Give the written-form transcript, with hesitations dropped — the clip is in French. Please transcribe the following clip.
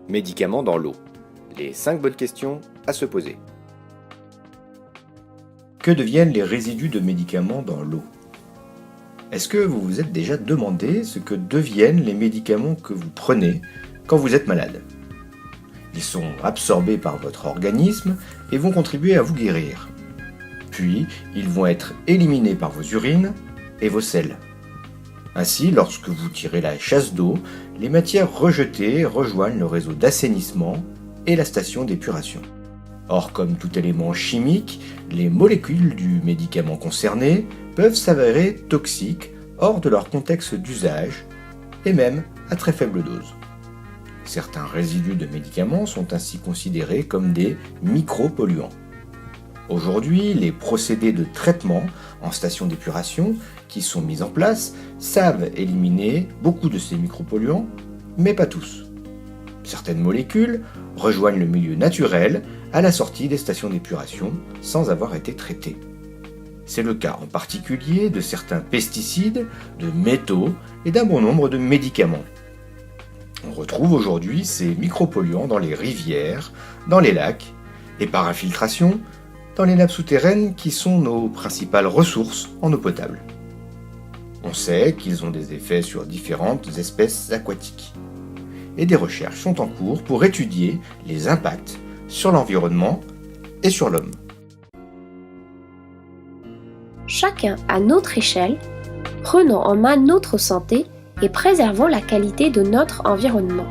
Médicaments dans l'eau. Les 5 bonnes questions à se poser. Que deviennent les résidus de médicaments dans l'eau? Est-ce que vous vous êtes déjà demandé ce que deviennent les médicaments que vous prenez quand vous êtes malade? Ils sont absorbés par votre organisme et vont contribuer à vous guérir. Puis, ils vont être éliminés par vos urines et vos selles. Ainsi, lorsque vous tirez la chasse d'eau, les matières rejetées rejoignent le réseau d'assainissement et la station d'épuration. Or, comme tout élément chimique, les molécules du médicament concerné peuvent s'avérer toxiques hors de leur contexte d'usage et même à très faible dose. Certains résidus de médicaments sont ainsi considérés comme des micropolluants. Aujourd'hui, les procédés de traitement en station d'épuration qui sont mis en place savent éliminer beaucoup de ces micropolluants, mais pas tous. Certaines molécules rejoignent le milieu naturel à la sortie des stations d'épuration sans avoir été traitées. C'est le cas en particulier de certains pesticides, de métaux et d'un bon nombre de médicaments. On retrouve aujourd'hui ces micropolluants dans les rivières, dans les lacs et par infiltration dans les nappes souterraines qui sont nos principales ressources en eau potable. On sait qu'ils ont des effets sur différentes espèces aquatiques. Et des recherches sont en cours pour étudier les impacts sur l'environnement et sur l'homme. Chacun à notre échelle, prenons en main notre santé et préservons la qualité de notre environnement.